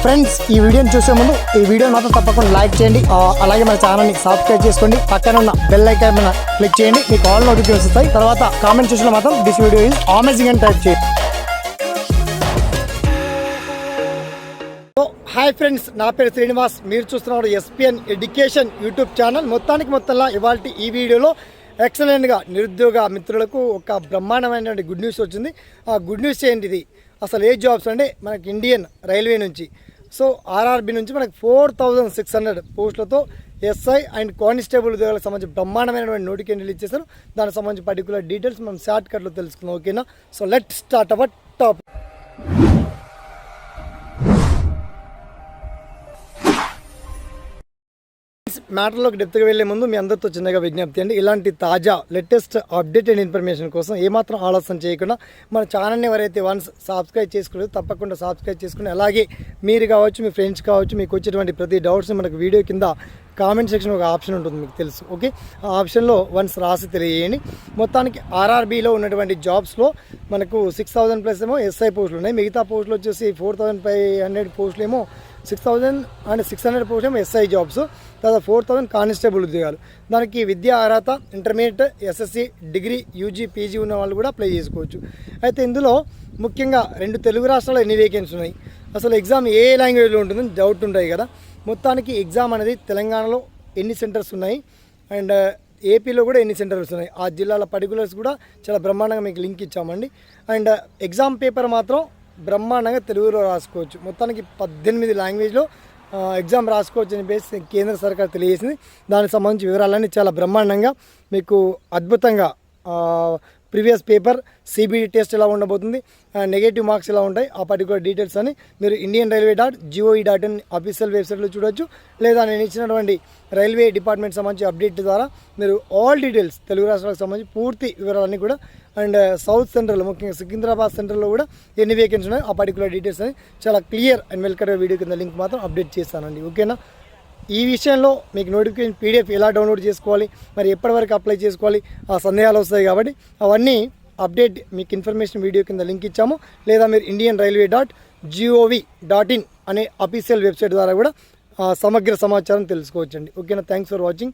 Friends, ఈ వీడియోని చూసే ముందు ఈ వీడియో మాత్రం తప్పకుండా లైక్ చేయండి. అలాగే మన ఛానల్ని సబ్స్క్రైబ్ చేసుకోండి. పక్కన ఉన్న బెల్ ఐకాన్ మీద క్లిక్ చేయండి. మీకు ఆల్ నోటిఫికేషన్స్ వస్తాయి. తర్వాత కామెంట్ సెక్షన్లో మాత్రం దిస్ వీడియో ఈజ్ అమేజింగ్ అని టైప్ చేయండి. హాయ్ ఫ్రెండ్స్, నా పేరు శ్రీనివాస్. మీరు చూస్తున్నారు ఎస్పీఎన్ ఎడ్యుకేషన్ యూట్యూబ్ ఛానల్. మొత్తంగా ఇవాళ ఈ వీడియోలో ఎక్సలెంట్గా నిరుద్యోగ మిత్రులకు ఒక బ్రహ్మాండమైనటువంటి గుడ్ న్యూస్ వచ్చింది. ఆ గుడ్ న్యూస్ ఏంటిది, అసలు ఏ జాబ్స్ అంటే మనకి ఇండియన్ రైల్వే నుంచి, సో ఆర్ఆర్బి నుంచి మనకి 4600 పోస్టులతో ఎస్ఐ అండ్ కానిస్టేబుల్ ఉద్యోగాలకు సంబంధించి బ్రహ్మాండమైనటువంటి నోటిఫికేషన్ రిలీజ్ చేశారు. దానికి సంబంధించి పర్టికులర్ డీటెయిల్స్ మనం షార్ట్ కట్లో తెలుసుకుందాం, ఓకేనా? So let start our topic. మ్యాటర్లోకి డెప్త్గా వెళ్లే ముందు మీ అందరితో చిన్నగా విజ్ఞప్తి అండి, ఇలాంటి తాజా లేటెస్ట్ అప్డేటెడ్ ఇన్ఫర్మేషన్ కోసం ఏమాత్రం ఆలస్యం చేయకుండా మన ఛానల్ని ఎవరైతే వన్స్ సబ్స్క్రైబ్ చేసుకోలేదు తప్పకుండా సబ్స్క్రైబ్ చేసుకుని, అలాగే మీరు కావచ్చు, మీ ఫ్రెండ్స్ కావచ్చు, మీకు వచ్చేటువంటి ప్రతి డౌట్స్ని మనకు వీడియో కింద కామెంట్ సెక్షన్ ఒక ఆప్షన్ ఉంటుంది, మీకు తెలుసు, ఓకే? ఆ ఆప్షన్లో వన్స్ రాసి తెలియజేయండి. మొత్తానికి ఆర్ఆర్బీలో ఉన్నటువంటి జాబ్స్లో మనకు 6000+ ఏమో ఎస్ఐ పోస్టులు ఉన్నాయి. మిగతా పోస్టులు వచ్చేసి 4500 పోస్టులు ఏమో 6600 పోస్టులు ఏమో ఎస్ఐ జాబ్స్, తర్వాత 4000 కానిస్టేబుల్ ఉద్యోగాలు. దానికి విద్యా అర్హత intermediate, SSC, degree, UG, PG ఉన్న వాళ్ళు కూడా అప్లై చేసుకోవచ్చు. అయితే ఇందులో ముఖ్యంగా 2 తెలుగు రాష్ట్రాల్లో ఎన్ని వేకెన్సీ ఉన్నాయి, అసలు ఎగ్జామ్ ఏ లాంగ్వేజ్లో ఉంటుందని డౌట్ ఉంటాయి కదా. మొత్తానికి ఎగ్జామ్ అనేది తెలంగాణలో ఎన్ని సెంటర్స్ ఉన్నాయి అండ్ ఏపీలో కూడా ఎన్ని సెంటర్స్ ఉన్నాయి, ఆ జిల్లాల పర్టికులర్స్ కూడా చాలా బ్రహ్మాండంగా మీకు లింక్ ఇచ్చామండి. అండ్ ఎగ్జామ్ పేపర్ మాత్రం బ్రహ్మాండంగా తెలుగులో రాసుకోవచ్చు. మొత్తానికి 18 లాంగ్వేజ్లో ఎగ్జామ్ రాసుకోవచ్చు అని చెప్పేసి కేంద్ర సర్కార్ తెలియజేసింది. దానికి సంబంధించి వివరాలన్నీ చాలా బ్రహ్మాండంగా మీకు అద్భుతంగా ప్రీవియస్ పేపర్, సిబిడి టెస్ట్ ఎలా ఉండబోతుంది, నెగటివ్ మార్క్స్ ఎలా ఉంటాయి, ఆ పర్టికులర్ డీటెయిల్స్ అని మీరు indianrailway.gov.in అఫీషియల్ వెబ్సైట్లో చూడొచ్చు. లేదా నేను ఇచ్చినటువంటి రైల్వే డిపార్ట్మెంట్ సంబంధించి అప్డేట్ ద్వారా మీరు ఆల్ డీటెయిల్స్ తెలుగు రాష్ట్రాలకు సంబంధించి పూర్తి వివరాలన్నీ కూడా, అండ్ సౌత్ సెంట్రల్ ముఖ్యంగా సికింద్రాబాద్ సెంట్రల్లో కూడా ఎన్ని వేకెన్సీ ఉన్నాయో ఆ పర్టికులర్ డీటెయిల్స్ అని చాలా క్లియర్ అండ్ వెల్కమ్ వీడియో కింద లింక్ మాత్రం అప్డేట్ చేస్తానండి, ఓకేనా? ఈ విషయంలో మీకు నోటిఫికేషన్ పీడిఎఫ్ ఎలా డౌన్లోడ్ చేసుకోవాలి, మరి ఎప్పటివరకు అప్లై చేసుకోవాలి, ఆ సందేహాలు వస్తాయి కాబట్టి అవన్నీ అప్డేట్ మీకు ఇన్ఫర్మేషన్ వీడియో కింద లింక్ ఇచ్చాము. లేదా మీరు indianrailway.gov.in అనే అఫీషియల్ వెబ్సైట్ ద్వారా కూడా సమగ్ర సమాచారం తెలుసుకోవచ్చండి, ఓకేనా? Thanks for watching.